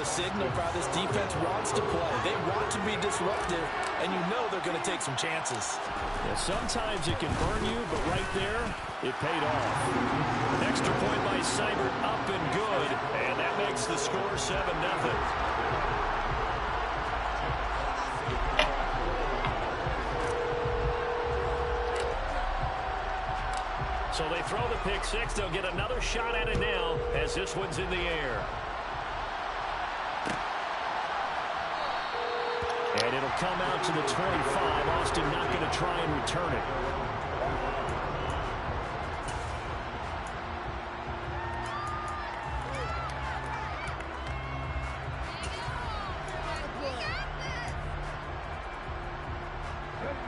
a signal for how this defense wants to play. They want to be disruptive, and you know they're going to take some chances. Yeah, sometimes it can burn you, but right there, it paid off. Extra point by Seibert, up and good, and that makes the score 7-0. So they throw the pick six. They'll get another shot at it now as this one's in the air. And it'll come out to the 25. Austin not going to try and return it.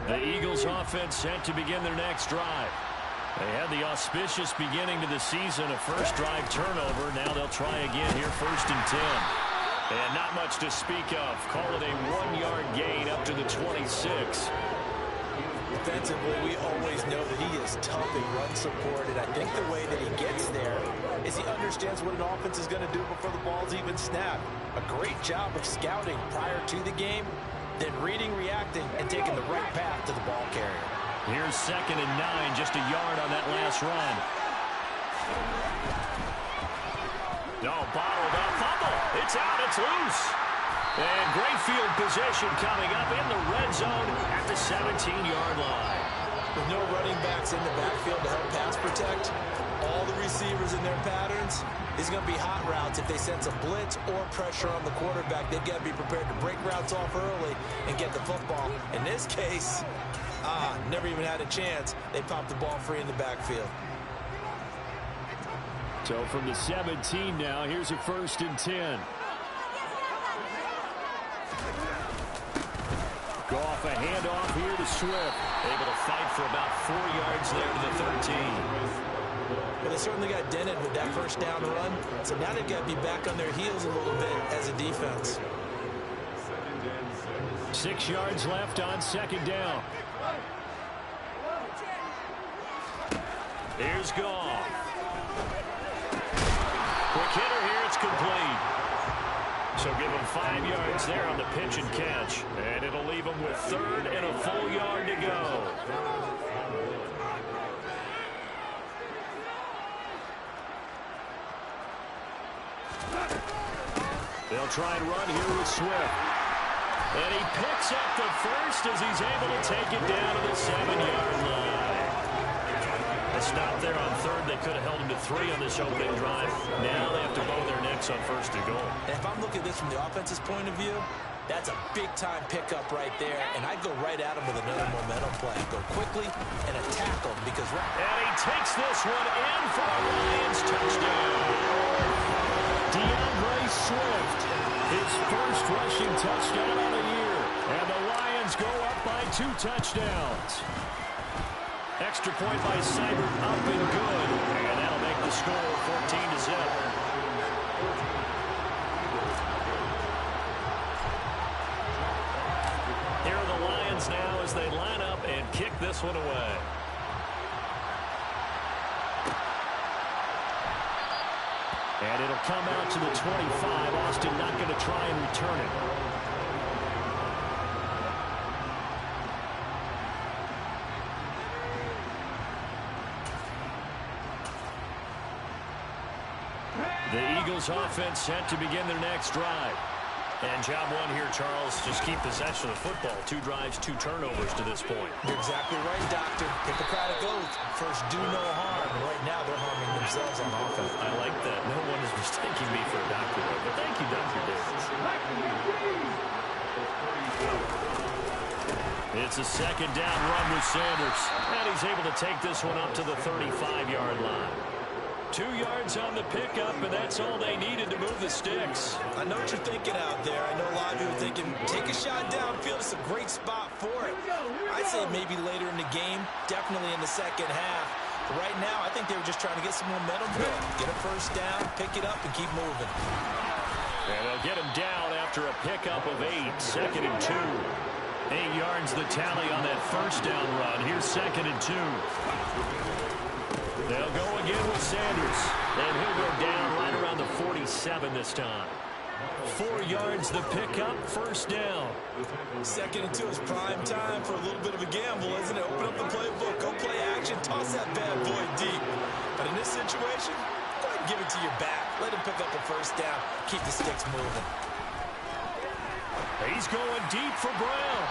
The Eagles offense set to begin their next drive. They had the auspicious beginning to the season, a first drive turnover. Now they'll try again here, 1st and 10. And not much to speak of. Call it a 1-yard gain up to the 26. Defensively, we always know that he is tough and run support, and I think the way that he gets there is he understands what an offense is going to do before the ball's even snapped. A great job of scouting prior to the game, then reading, reacting, and taking the right path to the ball carrier. Here's 2nd and 9, just a yard on that last run. No, bottled up, fumble. It's out, it's loose. And great field position coming up in the red zone at the 17-yard line. With no running backs in the backfield to help pass protect, all the receivers in their patterns, these are going to be hot routes. If they sense a blitz or pressure on the quarterback, they've got to be prepared to break routes off early and get the football. In this case, never even had a chance. They popped the ball free in the backfield. So from the 17 now, here's a 1st and 10. Goff, a handoff here to Swift. Able to fight for about 4 yards there to the 13. Well, they certainly got dented with that first down run. So now they've got to be back on their heels a little bit as a defense. 6 yards left on 2nd down. Here's Goff. Quick hitter here, it's complete. So give him 5 yards there on the pitch and catch. And it'll leave him with 3rd and a full yard to go. They'll try and run here with Swift. And he picks up the first as he's able to take it down to the 7-yard line. They stopped there on 3rd. They could have held him to 3 on this opening drive. Now they have to bow their necks on 1st and goal. And if I'm looking at this from the offense's point of view, that's a big-time pickup right there. And I'd go right at him with another momentum play. Go quickly and attack him because... And he takes this one in for a Lions touchdown. DeAndre Swift, his first rushing touchdown on the year. And the Lions go up by 2 touchdowns. Extra point by Seibert, up and good. And that'll make the score 14-0. Here are the Lions now as they line up and kick this one away. And it'll come out to the 25. Austin not going to try and return it. The Eagles offense set to begin their next drive. And job one here, Charles, just keep possession of the football. 2 drives, 2 turnovers to this point. You're exactly right, Doctor. Hippocratic oath. First, do no harm. Right now, they're harming themselves on offense. I like that. No one is mistaking me for a doctor, though. But thank you, Dr. Davis. It's a 2nd down run with Sanders. And he's able to take this one up to the 35-yard line. 2 yards on the pickup, and that's all they needed to move the sticks. I know what you're thinking out there. I know a lot of you are thinking, take a shot downfield. It's a great spot for it. I'd say maybe later in the game, definitely in the second half. But right now, I think they were just trying to get some momentum going. Get a first down, pick it up, and keep moving. And they'll get him down after a pickup of 8, 2nd and 2. 8 yards the tally on that first down run. Here's 2nd and 2. They'll go again with Sanders. And he'll go down right around the 47 this time. 4 yards, the pickup, first down. 2nd and 2 is prime time for a little bit of a gamble, isn't it? Open up the playbook, go play action, toss that bad boy deep. But in this situation, go ahead and give it to your back. Let him pick up a first down. Keep the sticks moving. He's going deep for Brown.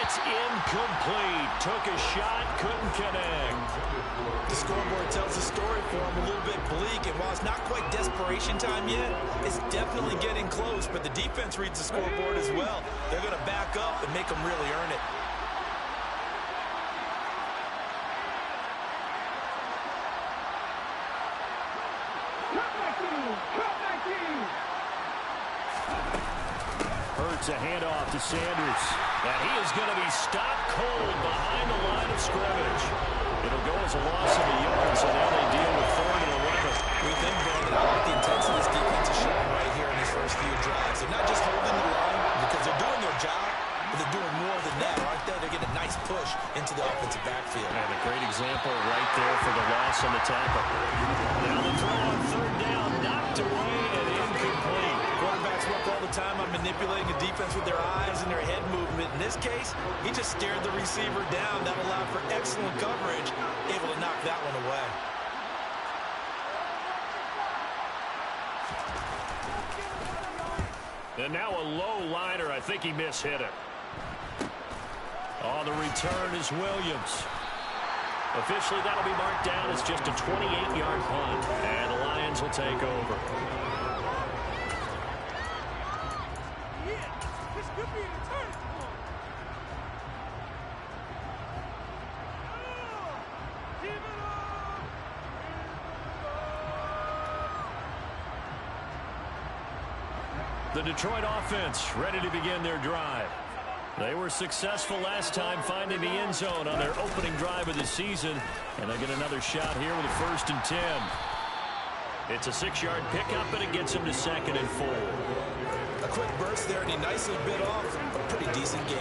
It's incomplete. Took a shot, couldn't connect. The scoreboard tells the story for him, a little bit bleak, and while it's not quite desperation time yet, it's definitely getting close, but the defense reads the scoreboard as well. They're going to back up and make them really earn it. Hurts a handoff to Sanders. And he is going to be stopped cold behind the line of scrimmage. It'll go as a loss of a yard, so now they deal with 3rd and 11. We think, Brandon, I like the intensity this defense is showing right here in these first few drives. They're not just holding the line because they're doing their job, but they're doing more than that, aren't they? They're getting a nice push into the offensive backfield. And a great example right there for the loss on the tackle. Now the throw on 3rd down, knocked away and incomplete. Quarterbacks work all the time on manipulating a defense with their eyes and their head movement. In this case, he just stared the receiver down. That allowed for excellent coverage, able to knock that one away. And now a low liner. I think he mishit it. On the return is Williams. Officially, that'll be marked down as just a 28-yard punt. And the Lions will take over. The Detroit offense ready to begin their drive. They were successful last time finding the end zone on their opening drive of the season, and they get another shot here with a 1st and 10. It's a 6-yard pickup, and it gets him to 2nd and 4. A quick burst there, and he nicely bit off a pretty decent gain.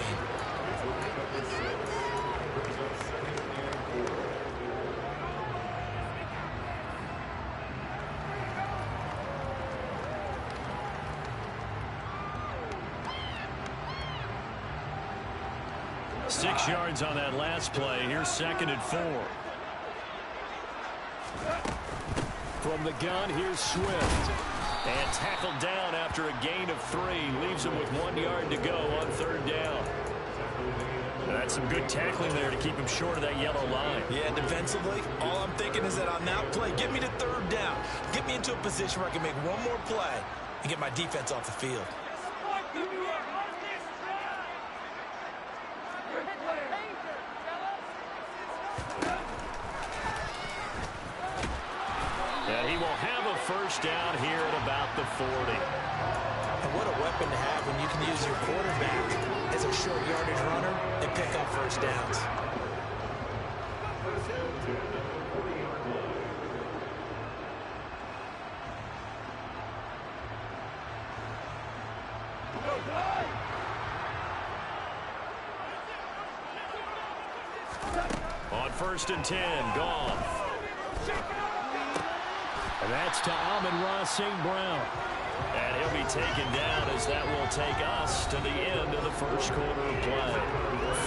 Six yards on that last play. Here's 2nd and 4. From the gun, here's Swift. And tackled down after a gain of 3. Leaves him with 1 yard to go on 3rd down. That's some good tackling there to keep him short of that yellow line. Yeah, defensively, all I'm thinking is that on that play, get me to 3rd down. Get me into a position where I can make one more play and get my defense off the field. And he will have a 1st down here at about the 40. And what a weapon to have when you can use your quarterback as a short yardage runner and pick up 1st downs. On 1st and 10, Goff. And that's to Amon-Ra St. Brown. And he'll be taken down as that will take us to the end of the 1st quarter of play.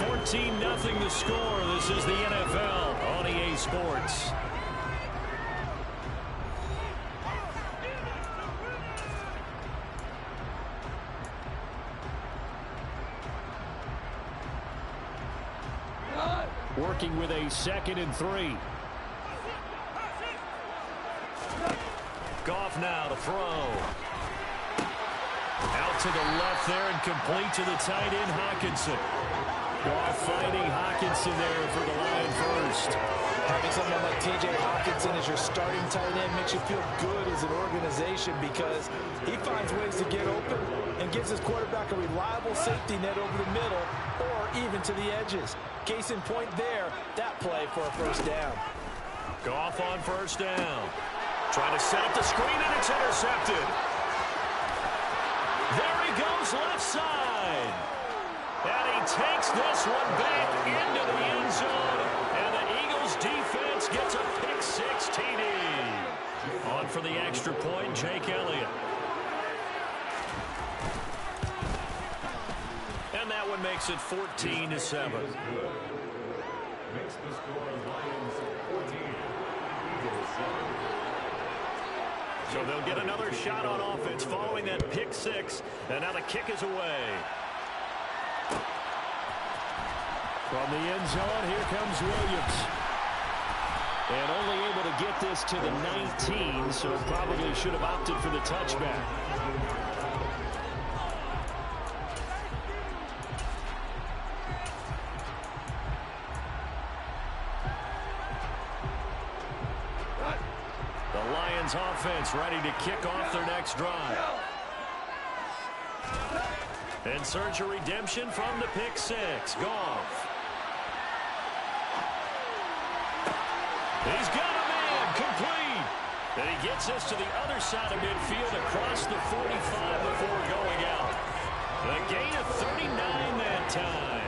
14-0 the score. This is the NFL on EA Sports. Working with a 2nd and 3. Goff now to throw. Out to the left there and complete to the tight end, Hockenson. Goff finding Hockenson there for the line first. Having someone like T.J. Hockenson as your starting tight end makes you feel good as an organization because he finds ways to get open and gives his quarterback a reliable safety net over the middle or even to the edges. Case in point there, that play for a 1st down. Goff on 1st down. Trying to set up the screen, and it's intercepted. There he goes left side. And he takes this one back into the end zone. And the Eagles defense gets a pick-6 TD. On for the extra point, Jake Elliott. that one makes it 14-7. So they'll get another shot on offense following that pick six. And now the kick is away. From the end zone, here comes Williams. And only able to get this to the 19, so probably should have opted for the touchback. The Lions offense ready to kick off their next drive. And search a redemption from the pick six. Goff. He's got a man, complete. And he gets us to the other side of midfield across the 45 before going out. A gain of 39 that time.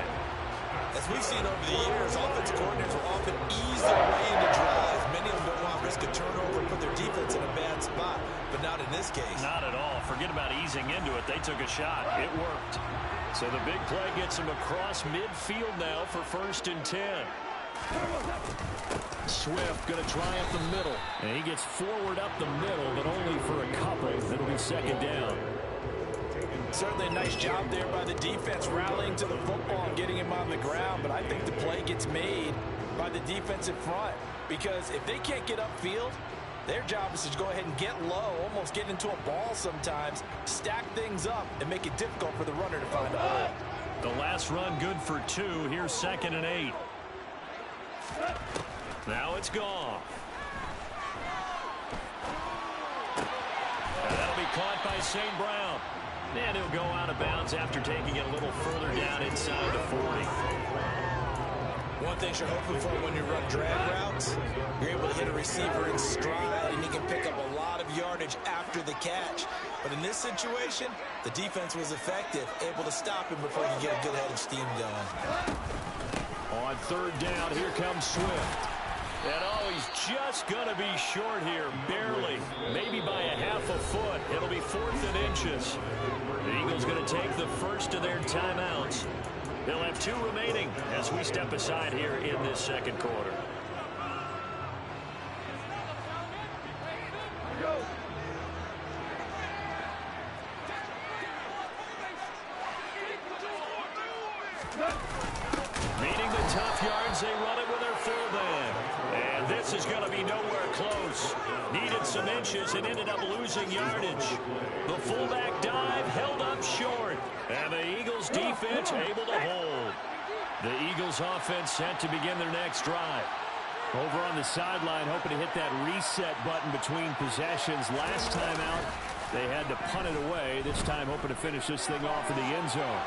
As we've seen over the years, offensive coordinators will often ease their way into drives. Many of them don't want to risk a turnover and put their defense in a bad spot, but not in this case. Not at all. Forget about easing into it. They took a shot. It worked. So the big play gets him across midfield now for 1st and 10. Swift going to try up the middle. And he gets forward up the middle, but only for a couple. It'll be 2nd down. Certainly a nice job there by the defense rallying to the football and getting him on the ground, but I think the play gets made by the defensive front because if they can't get upfield, their job is to go ahead and get low, almost get into a ball sometimes, stack things up, and make it difficult for the runner to find a hole. The last run good for 2. Here's 2nd and 8. Now it's gone. And that'll be caught by St. Brown. And he'll go out of bounds after taking it a little further down inside the 40. One thing you're hoping for when you run drag routes, you're able to hit a receiver in stride, and he can pick up a lot of yardage after the catch. But in this situation, the defense was effective, able to stop him before he could get a good head of steam going. On 3rd down, here comes Swift. And oh, he's just going to be short here, barely, maybe by a half a foot. It'll be 4th and inches. The Eagles going to take the first of their timeouts. They'll have 2 remaining as we step aside here in this 2nd quarter. Meeting the tough yards, they run it with their fullback. And this is going to be nowhere close. Needed some inches and ended up losing yardage. The fullback dive held up short. And the Eagles defense able to hold. The Eagles offense set to begin their next drive. Over on the sideline, hoping to hit that reset button between possessions. Last time out, they had to punt it away. This time hoping to finish this thing off in the end zone.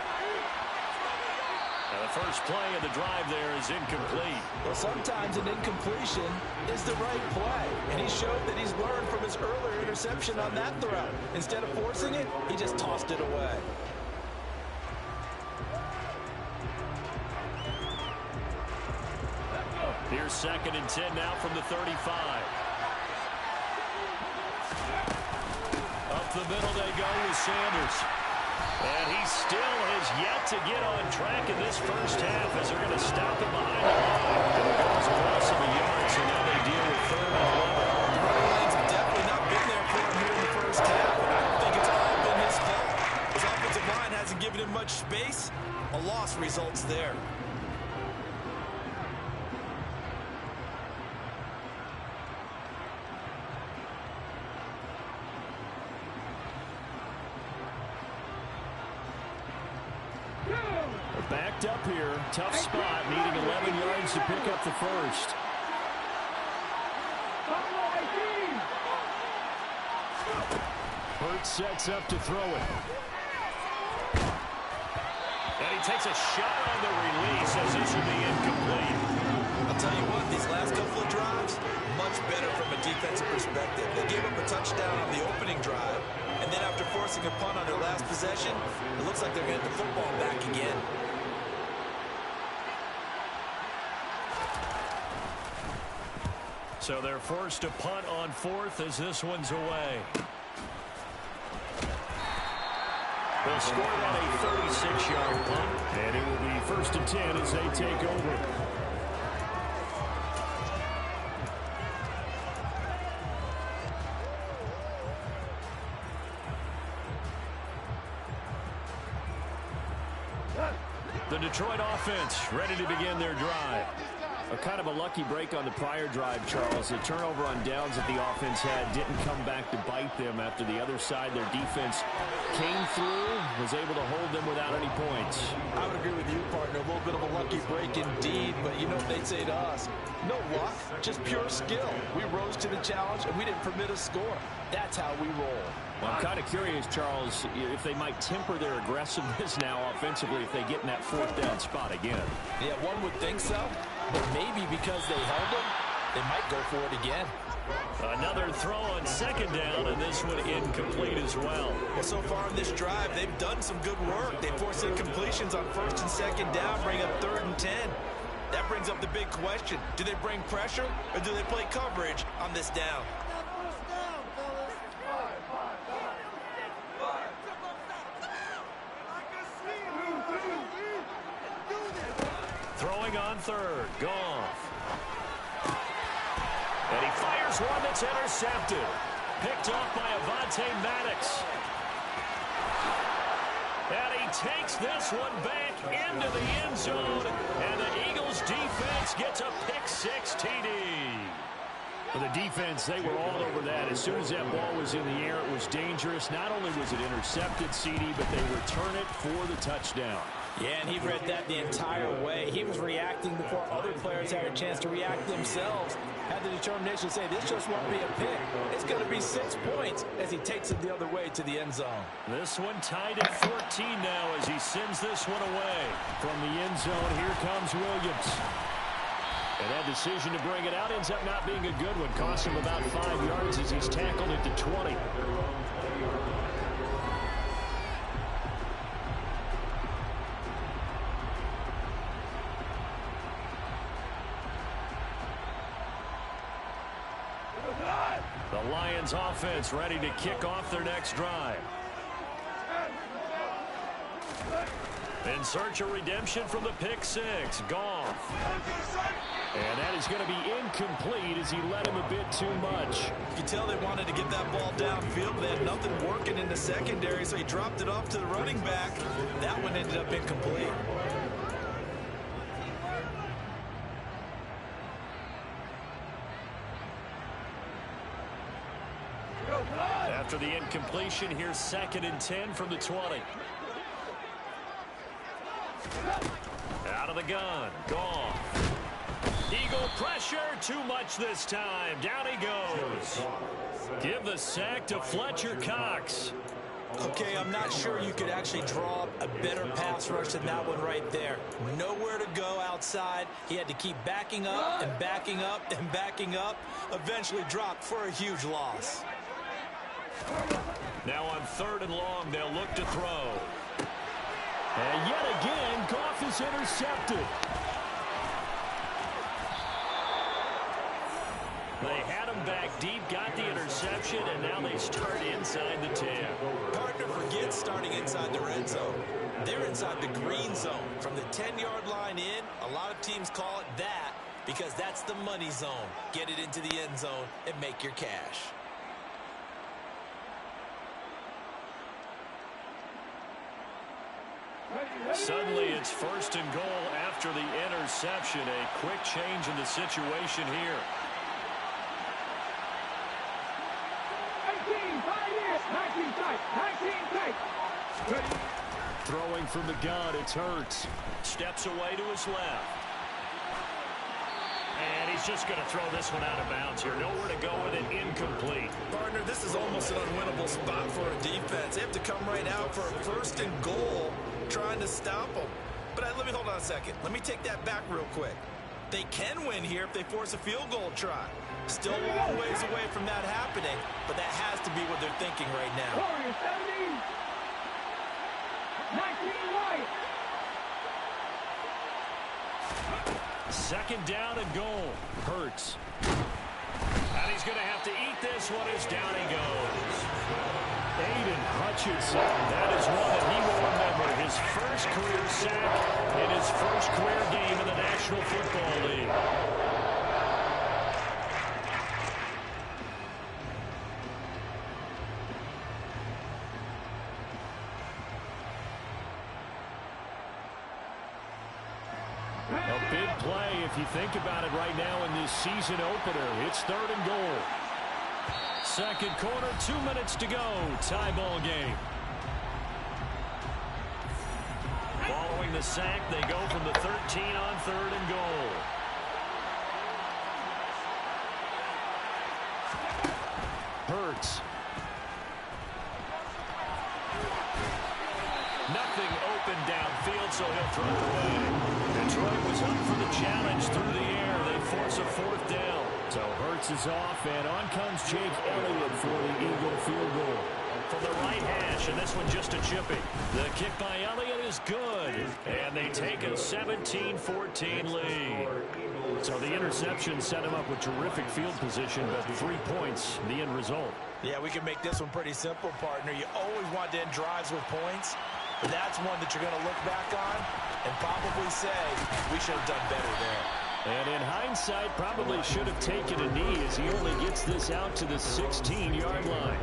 And the first play of the drive there is incomplete. Well, sometimes an incompletion is the right play. And he showed that he's learned from his earlier interception on that throw. Instead of forcing it, he just tossed it away. Here's 2nd and 10 now from the 35. Up the middle they go with Sanders. And he still has yet to get on track in this first half as they're going to stop him behind the line. And it goes across the yards, so now they deal with 3rd and 11. The running lanes have definitely not been there for him here in the first half, and I don't think it's all been his fault. His offensive line hasn't given him much space. A loss results there. Backed up here. Tough spot. Needing 11 yards to pick up the first. Hurts sets up to throw it. And he takes a shot on the release as this will be incomplete. I'll tell you what, these last couple of drives, much better from a defensive perspective. They gave up a touchdown on the opening drive, and then after forcing a punt on their last possession, it looks like they're going to get the football back again. So they're forced to punt on 4th as this one's away. They'll score that a 36-yard punt. And it will be 1st and 10 as they take over. The Detroit offense ready to begin their drive. A kind of a lucky break on the prior drive, Charles. The turnover on downs that the offense had didn't come back to bite them after the other side. Their defense came through, was able to hold them without any points. I would agree with you, partner. A little bit of a lucky break indeed, but you know what they'd say to us? No luck, just pure skill. We rose to the challenge, and we didn't permit a score. That's how we roll. Well, I'm kind of curious, Charles, if they might temper their aggressiveness now offensively if they get in that 4th down spot again. Yeah, one would think so, but maybe because they held them, they might go for it again. Another throw on 2nd down, and this one incomplete as well. Well, so far in this drive, they've done some good work. They forced incompletions on 1st and 2nd down, bring up 3rd and 10. That brings up the big question. Do they bring pressure, or do they play coverage on this down? Throwing on 3rd, Goff. And he fires one that's intercepted. Picked off by Avonte Maddox. And he takes this one back into the end zone. And the Eagles defense gets a pick-6 TD. For the defense, they were all over that. As soon as that ball was in the air, it was dangerous. Not only was it intercepted, CD, but they return it for the touchdown. Yeah, and he read that the entire way. He was reacting before other players had a chance to react themselves. Had the determination to say, this just won't be a pick. It's going to be 6 points as he takes it the other way to the end zone. This one tied at 14 now as he sends this one away. From the end zone, here comes Williams. And that decision to bring it out ends up not being a good one. Cost him about 5 yards as he's tackled at the 20. The Lions offense ready to kick off their next drive. In search of redemption from the pick-6, Goff. And that is going to be incomplete as he led him a bit too much. You can tell they wanted to get that ball downfield. They had nothing working in the secondary, so he dropped it off to the running back. That one ended up incomplete. After the incompletion, here's 2nd and 10 from the 20. Out of the gun, Goff. Eagle pressure, too much this time. Down he goes. Give the sack to Fletcher Cox. Okay, I'm not sure you could actually draw up a better pass rush than that one right there. Nowhere to go outside. He had to keep backing up and backing up and backing up. Eventually dropped for a huge loss. Now on 3rd and long, they'll look to throw. And yet again, Goff is intercepted. They had him back deep, got the interception, and now they start inside the 10. Partner forgets starting inside the red zone. They're inside the green zone. From the 10-yard line in, a lot of teams call it that because that's the money zone. Get it into the end zone and make your cash. Suddenly it's 1st and goal after the interception. A quick change in the situation here. 19 tight. Throwing from the gun, it's Hurts. Steps away to his left. And he's just going to throw this one out of bounds here. Nowhere to go with it, incomplete. Partner, this is almost an unwinnable spot for a defense. They have to come right out for a 1st and goal trying to stop them. But let me hold on a second. Let me take that back real quick. They can win here if they force a field goal try. Still a long ways away from that happening, but that has to be what they're thinking right now. 17. 19 right. 2nd down and goal. Hurts. And he's going to have to eat this one as down he goes. Aiden Hutchinson. That is one that he A big play if you think about it right now in this season opener. It's 3rd and goal. Second quarter, 2 minutes to go. Tie ball game. Following the sack, they go from the 13 on 3rd and goal. Hurts. Nothing open downfield, so he'll throw it away. Detroit was up for the challenge through the air. They force a 4th down. So Hurts is off, and on comes Jake Elliott for the Eagle field goal. From the right hash, and this one just a chipping. The kick by Elliott is good, and they take a 17-14 lead. So the interception set him up with terrific field position, but 3 points, the end result. Yeah, we can make this one pretty simple, partner. You always want to end drives with points, but that's one that you're going to look back on and probably say, we should have done better there. And in hindsight, probably should have taken a knee as he only gets this out to the 16-yard line.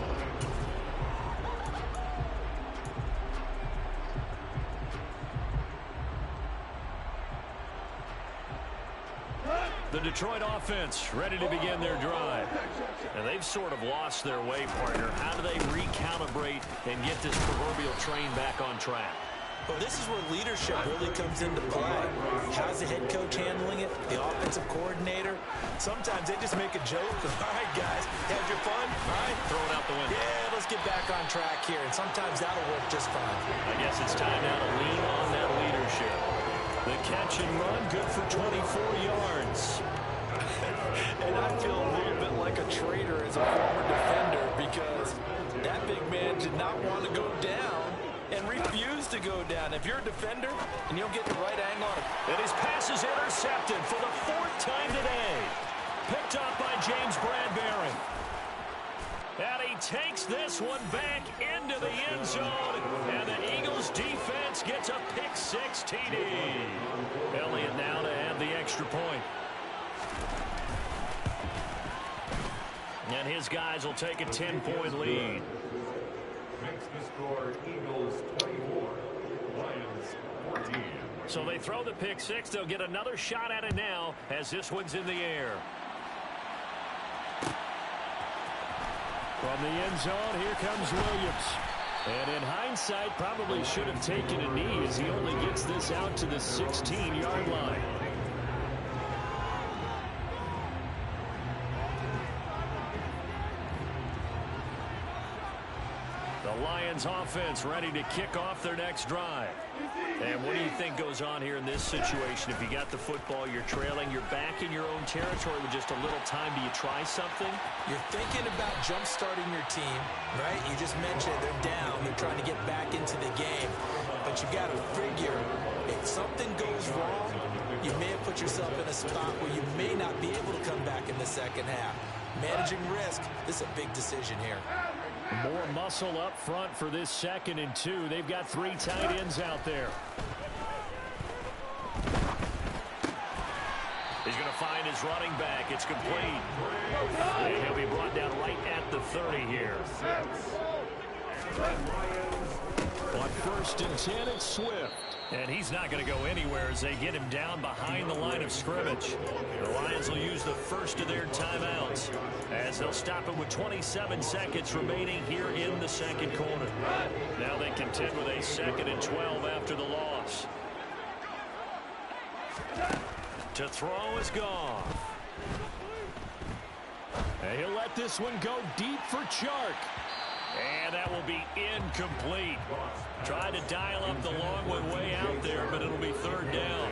The Detroit offense ready to begin their drive. And they've sort of lost their way, partner. How do they recalibrate and get this proverbial train back on track? Well, this is where leadership really comes into play. How's the head coach handling it? The offensive coordinator? Sometimes they just make a joke. All right, guys, had your fun? All right. Throw it out the window. Yeah, let's get back on track here. And sometimes that'll work just fine. I guess it's time now to lean on that leadership. The catch and run, good for 24 yards. And I feel a little bit like a traitor as a former defender because that big man did not want to go down and refused to go down. If you're a defender and you don't get the right angle on it. And his pass is intercepted for the 4th time today. Picked up by James Bradbury. And he takes this one back into the end zone. And the Eagles defense gets a pick-6 TD. Elliott now to have the extra point. And his guys will take a 10-point lead. Makes the score Eagles 24, Lions 14. So they throw the pick-6. They'll get another shot at it now as this one's in the air. From the end zone, here comes Williams. And in hindsight, probably should have taken a knee as he only gets this out to the 16-yard line. The Lions offense ready to kick off their next drive. And what do you think goes on here in this situation? If you got the football, you're trailing, you're back in your own territory with just a little time. Do you try something? You're thinking about jump-starting your team, right? You just mentioned they're down. They're trying to get back into the game. But you got to figure if something goes wrong, you may have put yourself in a spot where you may not be able to come back in the second half. Managing risk, this is a big decision here. More muscle up front for this 2nd and 2. They've got 3 tight ends out there. He's going to find his running back. It's complete. And he'll be brought down right at the 30 here. On 1st and 10, it's Swift. And he's not going to go anywhere as they get him down behind the line of scrimmage. The Lions will use the first of their timeouts as they'll stop it with 27 seconds remaining here in the 2nd quarter. Now they contend with a 2nd and 12 after the loss. To throw is gone. And he'll let this one go deep for Chark. And that will be incomplete. Tried to dial up the long one way out there, but it'll be 3rd down.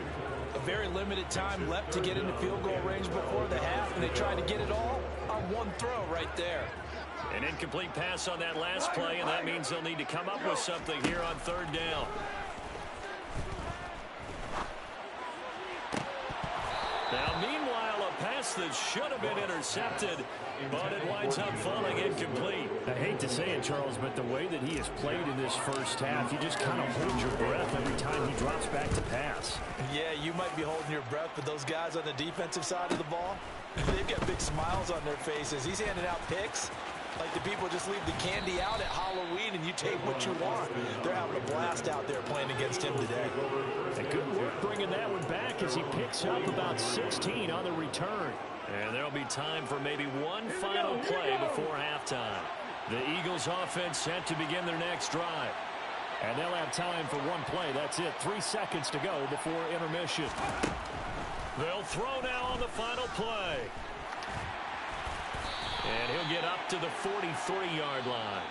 A very limited time left to get into field goal range before the half, and they tried to get it all on one throw right there. An incomplete pass on that last play, and that means they'll need to come up with something here on 3rd down. Now, meanwhile, a pass that should have been intercepted, but it winds up falling incomplete. I hate to say it, Charles, but the way that he has played in this first half, you just kind of hold your breath every time he drops back to pass. Yeah, you might be holding your breath, but those guys on the defensive side of the ball, they've got big smiles on their faces. He's handing out picks. Like the people just leave the candy out at Halloween and you take what you want. They're having a blast out there playing against him today. And good work bringing that one back as he picks up about 16 on the return. And there'll be time for maybe one final play before halftime. The Eagles offense set to begin their next drive. And they'll have time for one play. That's it. 3 seconds to go before intermission. They'll throw now on the final play. And he'll get up to the 43-yard line.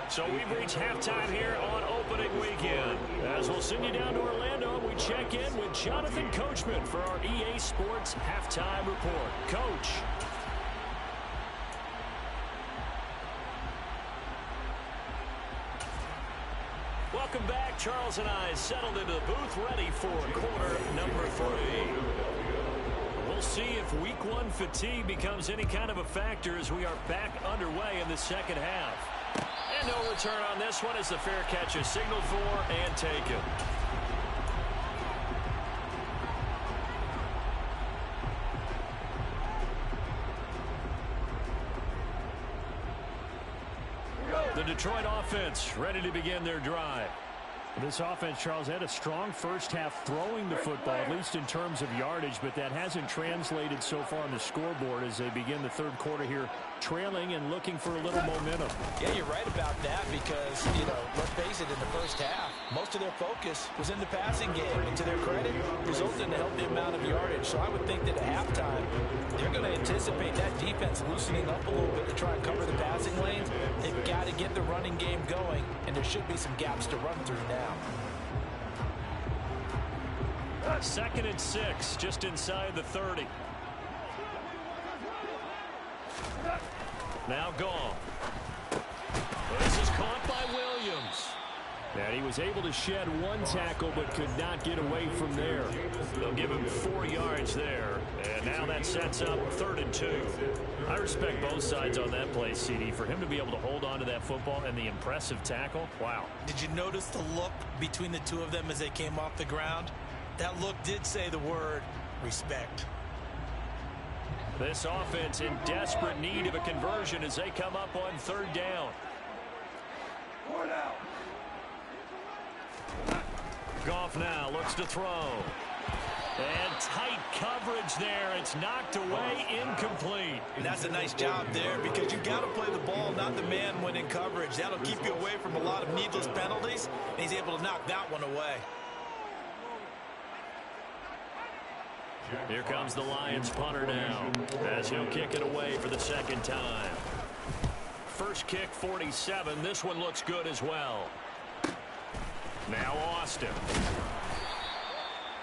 So we've reached halftime here on opening weekend. As we'll send you down to Orlando, we check in with Jonathan Coachman for our EA Sports Halftime Report. Coach. Welcome back. Charles and I settled into the booth ready for quarter number 3. We'll see if week 1 fatigue becomes any kind of a factor as we are back underway in the second half. And no return on this one as the fair catch is signaled for and taken. The Detroit offense ready to begin their drive. This offense, Charles, had a strong first half throwing the football, at least in terms of yardage, but that hasn't translated so far on the scoreboard as they begin the third quarter here, trailing and looking for a little momentum. Yeah, you're right about that because, let's face it, in the first half, most of their focus was in the passing game. And to their credit, resulted in a healthy amount of yardage. So I would think that at halftime, they're going to anticipate that defense loosening up a little bit to try and cover the passing lanes. They've got to get the running game going, and there should be some gaps to run through now. 2nd and 6, just inside the 30. Now gone. This is caught by Williams. And he was able to shed one tackle but could not get away from there. They'll give him 4 yards there. And now that sets up 3rd and 2. I respect both sides on that play, CD. For him to be able to hold on to that football and the impressive tackle, wow. Did you notice the look between the two of them as they came off the ground? That look did say the word respect. This offense in desperate need of a conversion as they come up on 3rd down. Goff now looks to throw. And tight coverage there. It's knocked away, incomplete. And that's a nice job there because you've got to play the ball, not the man when in coverage. That'll keep you away from a lot of needless penalties, and he's able to knock that one away. Here comes the Lions punter now as he'll kick it away for the 2nd time. First kick, 47. This one looks good as well. Now Austin.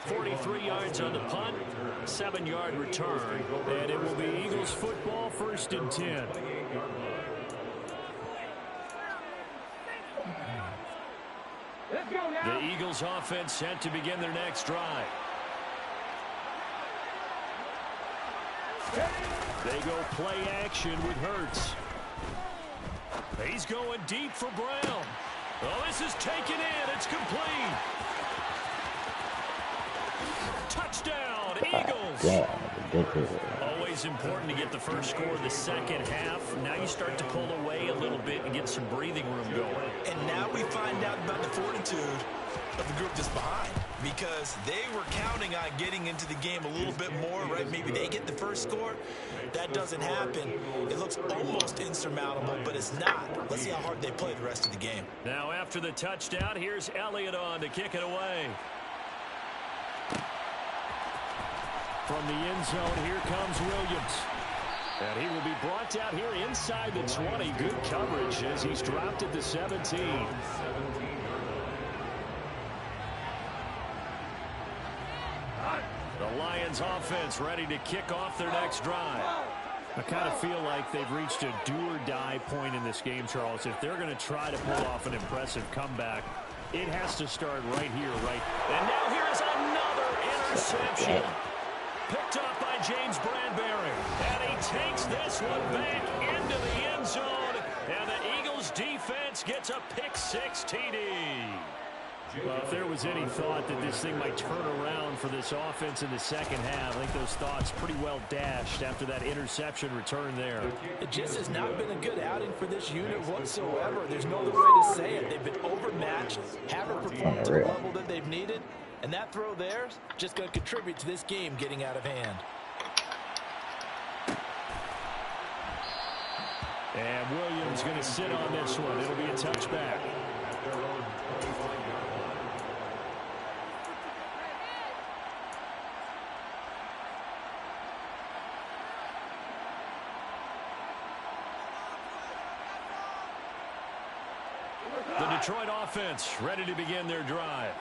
43 yards on the punt, 7-yard return, and it will be Eagles football, 1st and 10. Let's go now. The Eagles offense set to begin their next drive. They go play action with Hurts. He's going deep for Brown. Oh, this is taken in. It's complete. Touchdown, Eagles. Always important to get the first score of the second half. Now you start to pull away a little bit and get some breathing room going. And now we find out about the fortitude of the group that's behind because they were counting on getting into the game a little bit more, right? Maybe they get the first score. That doesn't happen. It looks almost insurmountable, but it's not. Let's see how hard they play the rest of the game. Now after the touchdown, here's Elliott on to kick it away. From the end zone, here comes Williams. And he will be brought down here inside the 20. Good coverage as he's dropped at the 17. The Lions offense ready to kick off their next drive. I kind of feel like they've reached a do-or-die point in this game, Charles. If they're going to try to pull off an impressive comeback, it has to start right here, right? And now here is another interception. Picked up by James Bradbury. And he takes this one back into the end zone. And the Eagles defense gets a pick-6 TD. Well, if there was any thought that this thing might turn around for this offense in the second half, I think those thoughts pretty well dashed after that interception return there. It just has not been a good outing for this unit whatsoever. There's no other way to say it. They've been overmatched, haven't performed to the level that they've needed, and that throw there is just going to contribute to this game getting out of hand. And Williams going to sit on this one. It'll be a touchback. The Detroit offense ready to begin their drive.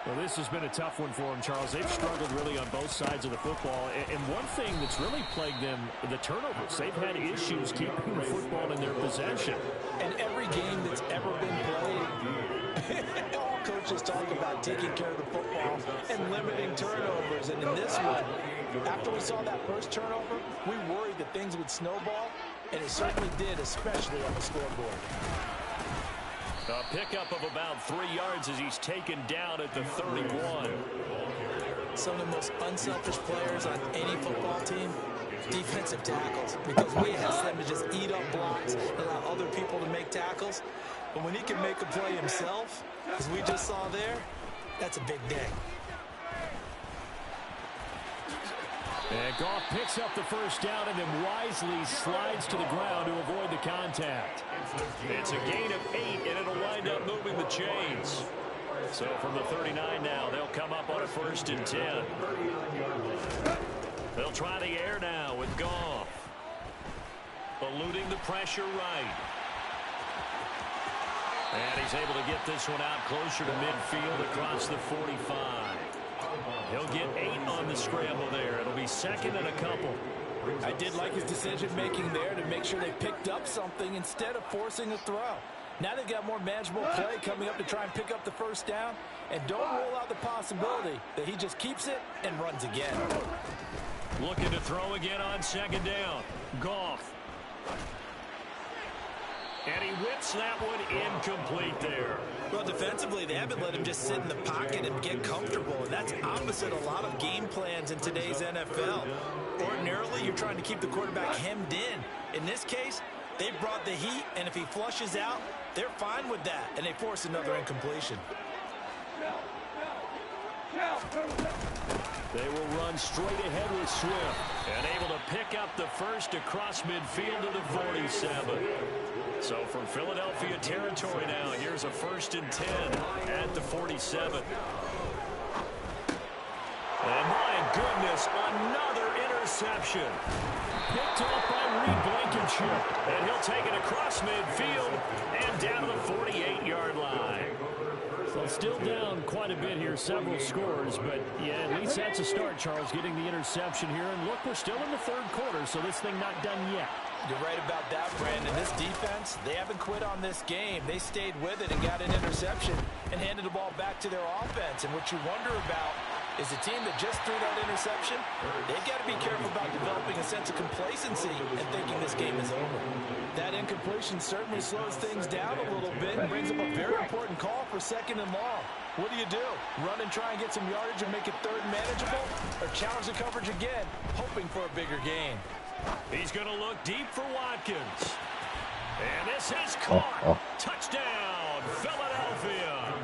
Well, this has been a tough one for them, Charles. They've struggled really on both sides of the football. And one thing that's really plagued them, the turnovers. They've had issues keeping the football in their possession. And every game that's ever been played, all coaches talk about taking care of the football and limiting turnovers. And in this one, after we saw that first turnover, we worried that things would snowball, and it certainly did, especially on the scoreboard. A pickup of about 3 yards as he's taken down at the 31. Some of the most unselfish players on any football team, defensive tackles, because we ask them to just eat up blocks and allow other people to make tackles. But when he can make a play himself, as we just saw there, that's a big day. And Goff picks up the first down and then wisely slides to the ground to avoid the contact. It's a gain of 8, and it'll wind up moving the chains. So from the 39 now, they'll come up on a 1st and 10. They'll try the air now with Goff. Eluding the pressure right. And he's able to get this one out closer to midfield across the 45. He'll get 8 on the scramble there. It'll be 2nd and a couple. I did like his decision-making there to make sure they picked up something instead of forcing a throw. Now they've got more manageable play coming up to try and pick up the first down. And don't rule out the possibility that he just keeps it and runs again. Looking to throw again on 2nd down. Goff. And he whips that one incomplete there. Well, defensively, they haven't let him just sit in the pocket and get comfortable. And that's opposite a lot of game plans in today's NFL. Ordinarily, you're trying to keep the quarterback hemmed in. In this case, they brought the heat, and if he flushes out, they're fine with that, and they force another incompletion. They will run straight ahead with Swift. And able to pick up the first across midfield to the 47. So from Philadelphia territory now, here's a 1st and 10 at the 47. And my goodness, another interception. Picked off by Reed Blankenship. And he'll take it across midfield and down to the 48-yard line. Well, still down quite a bit here, several scores, but yeah, at least that's a start, Charles, getting the interception here. And look, we're still in the 3rd quarter, so this thing not done yet. You're right about that, Brandon. This defense, they haven't quit on this game. They stayed with it and got an interception and handed the ball back to their offense. And what you wonder about is the team that just threw that interception, they've got to be careful about developing a sense of complacency and thinking this game is over. That incompletion certainly slows things down a little bit and brings up a very important call for 2nd and long. What do? Run and try and get some yardage and make it 3rd and manageable? Or challenge the coverage again, hoping for a bigger gain? He's going to look deep for Watkins. And this is caught. Touchdown, Philadelphia.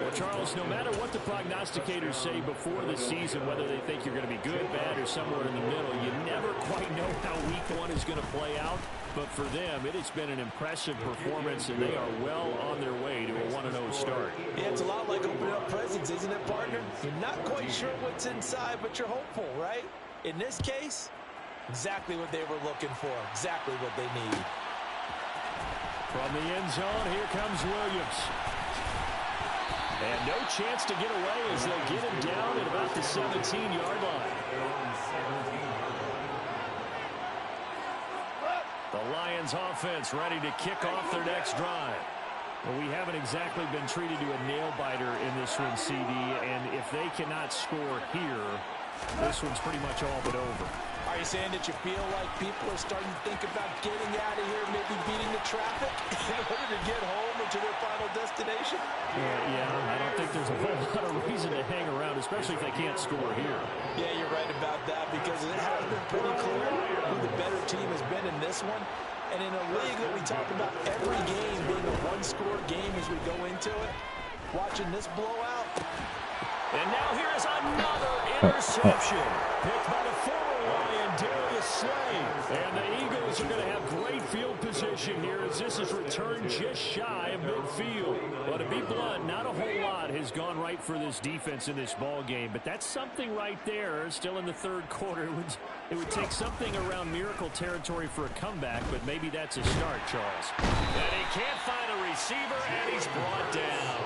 Well, Charles, no matter what the prognosticators say before the season, whether they think you're going to be good, bad, or somewhere in the middle, you never quite know how week 1 is going to play out. But for them, it has been an impressive performance, and they are well on their way to a 1-0 start. Yeah, it's a lot like opening up presents, isn't it, partner? You're not quite sure what's inside, but you're hopeful, right? In this case, exactly what they were looking for, exactly what they need. From the end zone, here comes Williams. And no chance to get away as they'll get him down at about the 17-yard line. The Lions offense ready to kick off their next drive. Well, we haven't exactly been treated to a nail-biter in this one, CD, and if they cannot score here, this one's pretty much all but over. Are you saying that you feel like people are starting to think about getting out of here, maybe beating the traffic in order to get home or to their final destination? Yeah, I don't think there's a whole lot of reason to hang around, especially if they can't score here. Yeah, you're right about that, because it has been pretty clear who the better team has been in this one. And in a league that we talk about every game being a one-score game as we go into it, watching this blowout. And now here is another interception. Picked by the former Lion, Darius Slay. And the Eagles are going to have great field position here as this is returned just shy of midfield. But to be blunt, not a whole lot has gone right for this defense in this ball game. But that's something right there. Still in the third quarter. It would take something around miracle territory for a comeback, but maybe that's a start, Charles. And he can't find a receiver, and he's brought down.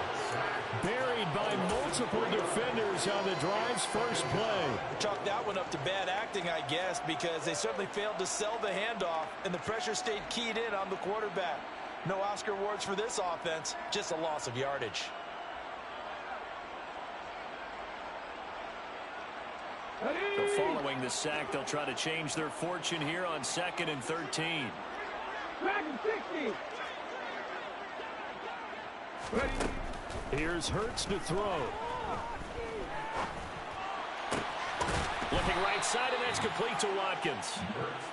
Buried by multiple defenders on the drive's first play. Chalk that one up to bad acting, I guess, because they certainly failed to sell the handoff, and the pressure stayed keyed in on the quarterback. No Oscar awards for this offense, just a loss of yardage. So following the sack, they'll try to change their fortune here on 2nd and 13. Back and 60. Ready. Here's Hurts to throw. Looking right side, and that's complete to Watkins.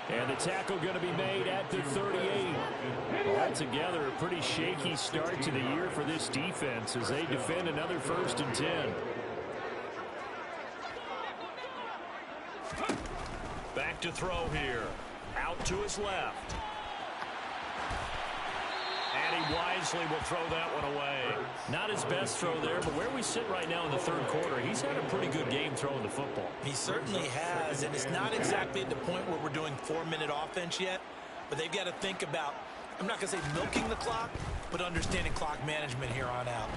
And the tackle going to be made at the 38. Altogether, a pretty shaky start to the year for this defense as they defend another 1st and 10. Back to throw here. Out to his left. And he wisely will throw that one away. Not his best throw there, but where we sit right now in the third quarter, he's had a pretty good game throwing the football. He certainly has, and it's not exactly at the point where we're doing 4-minute offense yet, but they've got to think about, I'm not going to say milking the clock, but understanding clock management here on out.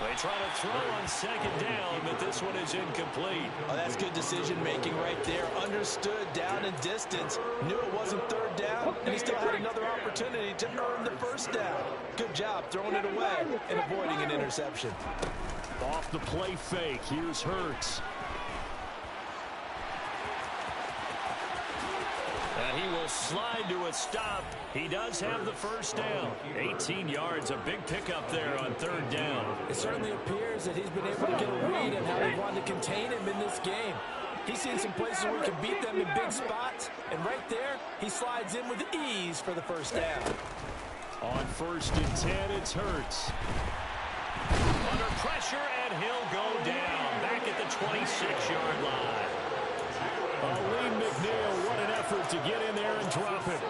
They try to throw on 2nd down, but this one is incomplete. Oh, that's good decision-making right there. Understood down and distance. Knew it wasn't 3rd down, and he still had another opportunity to earn the 1st down. Good job throwing it away and avoiding an interception. Off the play fake, here's Hurts. And he will slide to a stop. He does have the 1st down. 18 yards, a big pickup there on 3rd down. It certainly appears that he's been able to get a read on how they wanted to contain him in this game. He's seen some places where he can beat them in big spots, and right there, he slides in with ease for the 1st down. On 1st and 10, it's Hurts. Under pressure, and he'll go down. Back at the 26-yard line. Aleem McNeil, what an effort to get in there and drop it.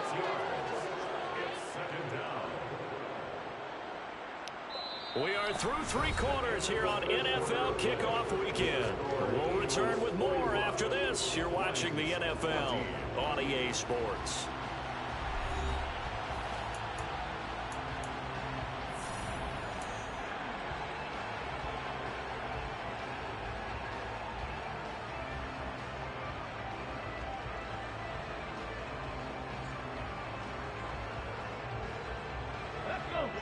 We are through 3 quarters here on NFL Kickoff Weekend. We'll return with more after this. You're watching the NFL on EA Sports.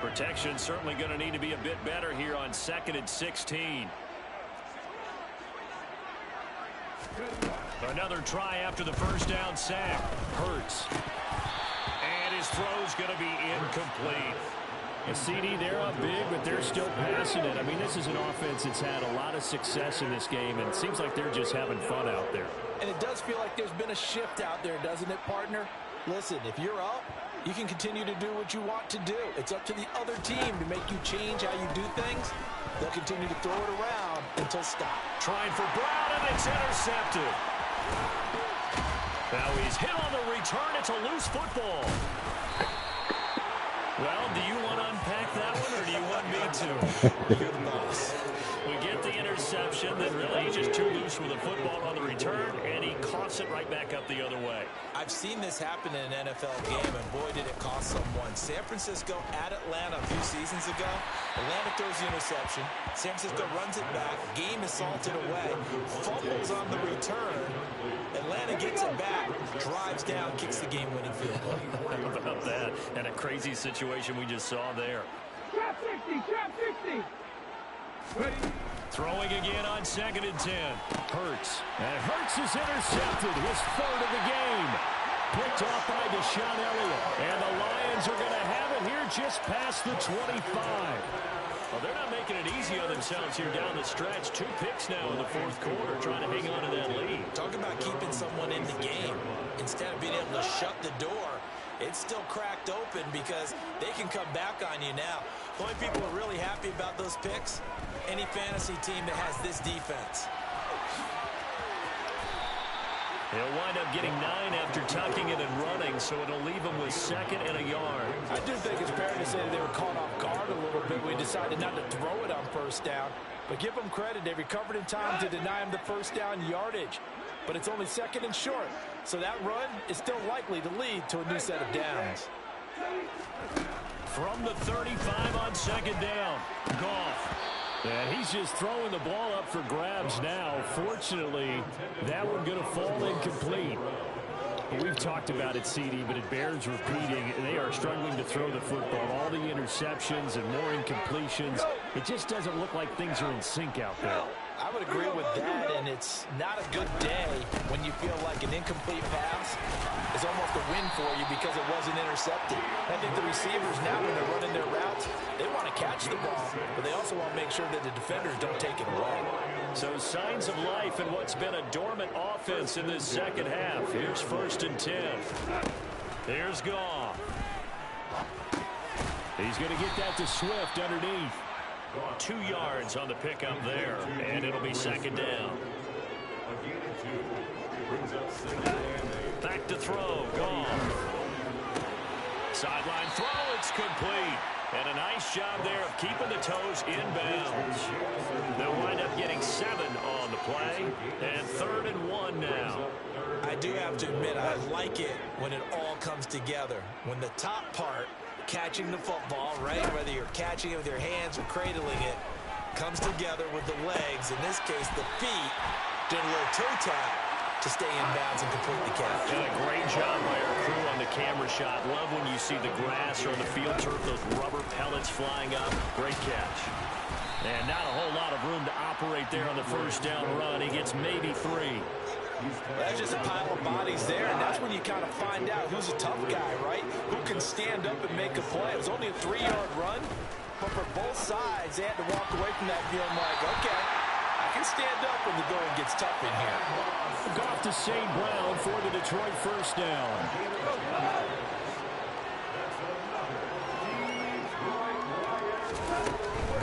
Protection certainly going to need to be a bit better here on 2nd and 16. Another try after the 1st down sack. Hurts. And his throw's going to be incomplete. A CD, they're up big, but they're still passing it. I mean, this is an offense that's had a lot of success in this game, and it seems like they're just having fun out there. And it does feel like there's been a shift out there, doesn't it, partner? Listen, if you're up, you can continue to do what you want to do. It's up to the other team to make you change how you do things. They'll continue to throw it around until stop. Trying for Brown, and it's intercepted. Now he's hit on the return. It's a loose football. Well, do you want to unpack that one, or do you want me to? You're the boss. We get the interception, then really he's just too loose with the football on the return, and he coughs it right back up the other way. I've seen this happen in an NFL game, and boy, did it cost someone. San Francisco at Atlanta a few seasons ago. Atlanta throws the interception. San Francisco runs it back. Game is salted away. Fumbles on the return. Atlanta gets it back, drives down, kicks the game-winning field goal. How about that? And a crazy situation we just saw there. Trap 60, trap 60. Ready. Throwing again on 2nd and 10. Hurts. And Hurts is intercepted. His 3rd of the game. Picked off by Deshaun Elliott. And the Lions are going to have it here just past the 25. Well, they're not making it easy on themselves here down the stretch. 2 picks now in the fourth quarter, trying to hang on to that lead. Talk about keeping someone in the game. Instead of being able to shut the door, it's still cracked open because they can come back on you now. The only people who are really happy about those picks, any fantasy team that has this defense. He'll wind up getting 9 after tucking it and running, so it'll leave him with 2nd and a yard. I do think it's fair to say that they were caught off guard a little bit. We decided not to throw it on first down. But give them credit. They recovered in time to deny him the first down yardage. But it's only 2nd and short. So that run is still likely to lead to a new set of downs. From the 35 on 2nd down, Goff. And he's just throwing the ball up for grabs now. Fortunately, that one going to fall incomplete. We've talked about it, CD, but it bears repeating. They are struggling to throw the football. All the interceptions and more incompletions. It just doesn't look like things are in sync out there. I would agree with that, and it's not a good day when you feel like an incomplete pass is almost a win for you because it wasn't intercepted. I think the receivers now, when they're running their routes, they want to catch the ball, but they also want to make sure that the defenders don't take it away. So signs of life in what's been a dormant offense in this second half. Here's 1st and 10. Here's Goff. He's going to get that to Swift underneath. 2 yards on the pickup there, and it'll be 2nd down. Back to throw, Goff. Sideline throw, it's complete. And a nice job there of keeping the toes inbounds. They'll wind up getting 7 on the play, and 3rd and 1 now. I do have to admit, I like it when it all comes together. When the top part, catching the football, right, whether you're catching it with your hands or cradling it, comes together with the legs, in this case the feet, doing a little toe tap to stay in bounds and complete the catch. And a great job by our crew on the camera shot. Love when you see the grass or the field turf, those rubber pellets flying up. Great catch. And not a whole lot of room to operate there on the first down run. He gets maybe 3. That's just a pile of bodies there, and that's when you kind of find out who's a tough guy, right? Who can stand up and make a play. It was only a 3-yard run, but for both sides, they had to walk away from that feeling like, okay, I can stand up when the going gets tough in here. Goff to St. Brown for the Detroit first down.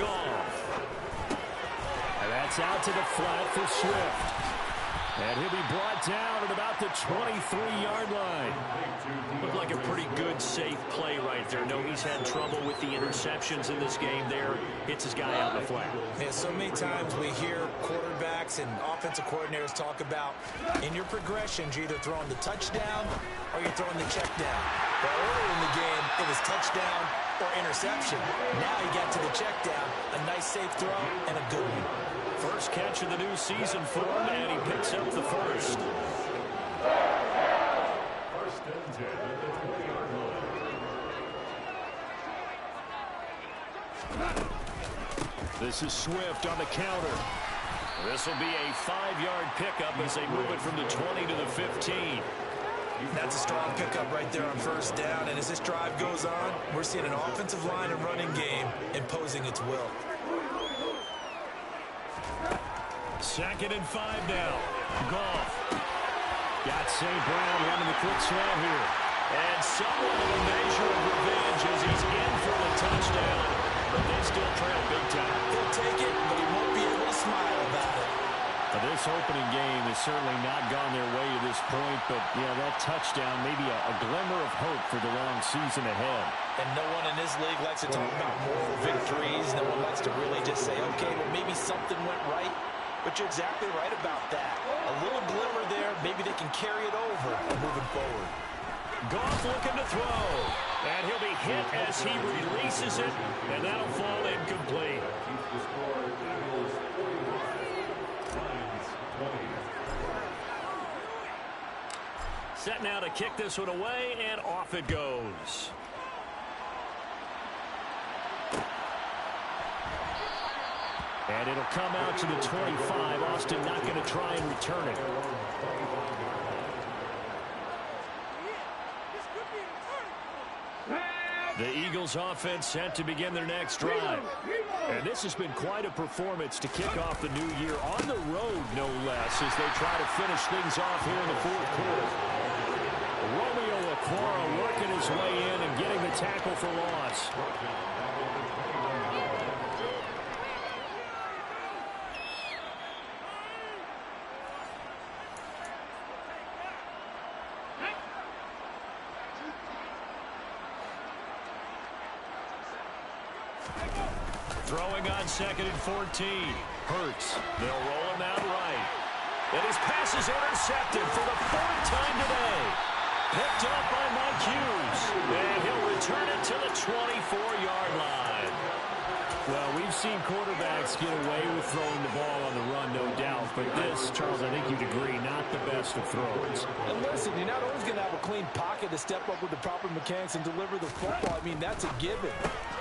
Goff. And that's out to the flat for Swift. And he'll be brought down at about the 23-yard line. Looked like a pretty good, safe play right there. No, he's had trouble with the interceptions in this game there. Hits his guy out in the flat. Yeah, so many times we hear quarterbacks and offensive coordinators talk about in your progressions, you're either throwing the touchdown or you're throwing the check down. But earlier in the game, it was touchdown or interception. Now he got to the check down, a nice safe throw, and a good one. First catch of the new season for him, and he picks up the first. 1st and 10 at the 20-yard line. This is Swift on the counter. This will be a 5-yard pickup as they move it from the 20 to the 15. That's a strong pickup right there on first down, and as this drive goes on, we're seeing an offensive line and running game imposing its will. 2nd and 5 now. Goff. Got St. Brown running the quick slant here. And somewhat of a measure of revenge as he's in for the touchdown. But they still trail big time. He'll take it, but he won't be able to smile about it. Now, this opening game has certainly not gone their way to this point, but, yeah, that touchdown may be a glimmer of hope for the long season ahead. And no one in this league likes to talk about moral victories. No one likes to really just say, okay, well, maybe something went right. But you're exactly right about that. A little glimmer there. Maybe they can carry it over moving forward. Goff looking to throw. And he'll be hit as he releases it. And that'll fall incomplete. Keeps the score. Eagles 41, Lions 20. Set now to kick this one away, and off it goes. And it'll come out to the 25. Austin not going to try and return it. Eagles offense set to begin their next drive. And this has been quite a performance to kick off the new year on the road, no less, as they try to finish things off here in the fourth quarter. Romeo Okwara working his way in and getting the tackle for loss. Throwing on 2nd and 14. Hurts. They'll roll him out right. And his pass is intercepted for the 4th time today. Picked up by Mike Hughes. And he'll return it to the 24-yard line. Well, we've seen quarterbacks get away with throwing the ball on the run, no doubt. But this, Charles, I think you'd agree, not the best of throws. And listen, you're not always going to have a clean pocket to step up with the proper mechanics and deliver the football. I mean, that's a given.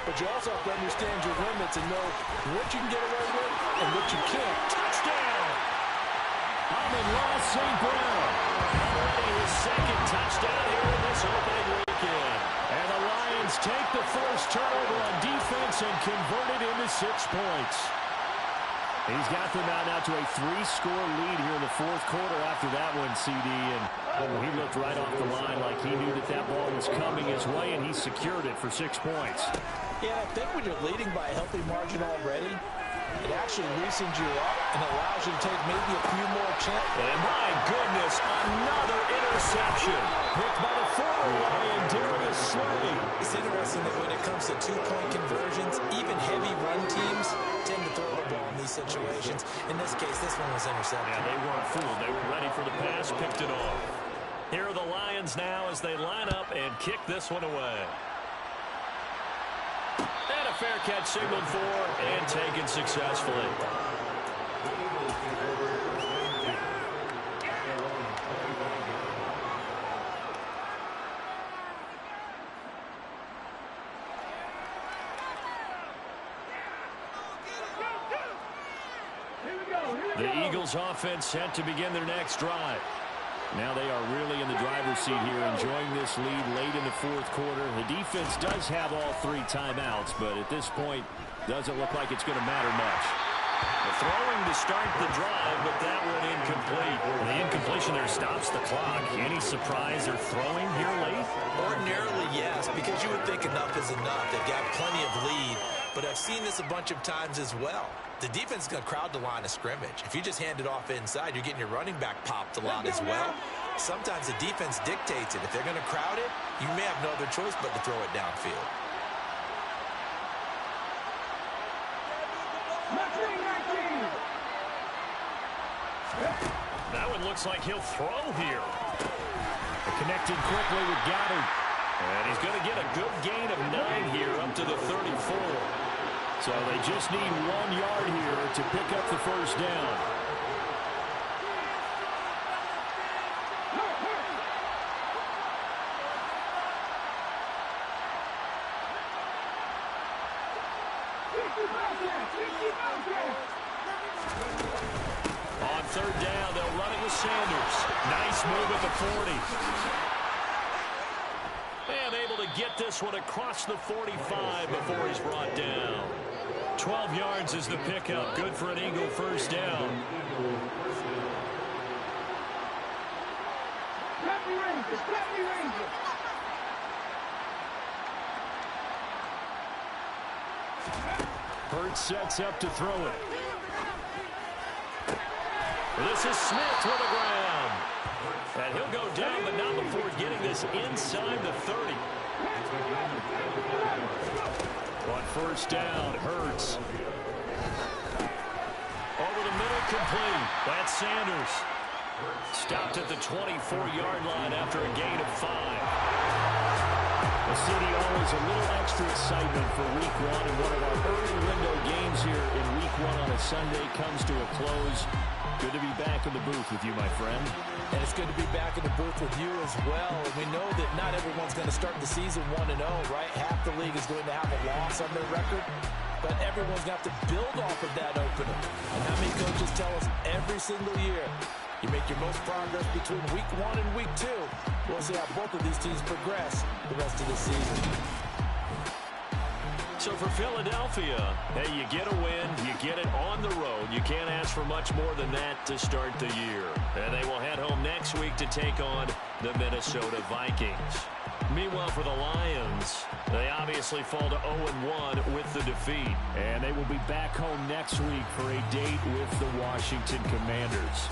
But you also have to understand your limits and know what you can get away with and what you can't. Touchdown! Amon-Ra St. Brown. Already his 2nd touchdown here in this opening weekend. And the Lions take the first turnover on defense and convert it into 6 points. He's got them out now to a 3-score lead here in the fourth quarter after that one, CD. And he looked right off the line like he knew that that ball was coming his way, and he secured it for 6 points. Yeah, I think when you're leading by a healthy margin already, it actually loosens you up and allows you to take maybe a few more chances. And my goodness, another interception. Picked by the former Lion, Darius Slay. It's interesting that when it comes to 2-point conversions, even heavy run teams tend to throw the ball in these situations. In this case, this one was intercepted. Yeah, they weren't fooled. They were ready for the pass, picked it off. Here are the Lions now as they line up and kick this one away. And a fair catch signaled for and taken successfully. The Eagles offense set to begin their next drive. Now they are really in the driver's seat here, enjoying this lead late in the fourth quarter. The defense does have all 3 timeouts, but at this point, doesn't look like it's going to matter much. The throwing to start the drive, but that one incomplete. The incompletion there stops the clock. Any surprise they're throwing here late? Ordinarily, yes, because you would think enough is enough. They've got plenty of lead, but I've seen this a bunch of times as well. The defense is going to crowd the line of scrimmage. If you just hand it off inside, you're getting your running back popped a lot as well. Sometimes the defense dictates it. If they're going to crowd it, you may have no other choice but to throw it downfield. That one looks like he'll throw here. Connected quickly with Goddard. And he's going to get a good gain of 9 here up to the 34. So they just need 1 yard here to pick up the first down. On 3rd down, they'll run it with Sanders. Nice move at the 40. And able to get this one across the 45 before he's brought down. 12 yards is the pickup. Good for an Eagle first down. Hurts sets up to throw it. This is Smith to the ground. And he'll go down, but not before getting this inside the 30. On 1st down, Hurts. Over the middle, complete. That's Sanders. Stopped at the 24-yard line after a gain of 5. The city always a little extra excitement for Week 1, and one of our early window games here in Week 1 on a Sunday comes to a close. Good to be back in the booth with you, my friend. And it's good to be back in the booth with you as well. And we know that not everyone's going to start the season 1-0, right? Half the league is going to have a loss on their record. But everyone's going to have to build off of that opener. And how many coaches tell us every single year, you make your most progress between Week 1 and Week 2. We'll see how both of these teams progress the rest of the season. So for Philadelphia, hey, you get a win, you get it on the road. You can't ask for much more than that to start the year. And they will head home next week to take on the Minnesota Vikings. Meanwhile, for the Lions, they obviously fall to 0-1 with the defeat. And they will be back home next week for a date with the Washington Commanders.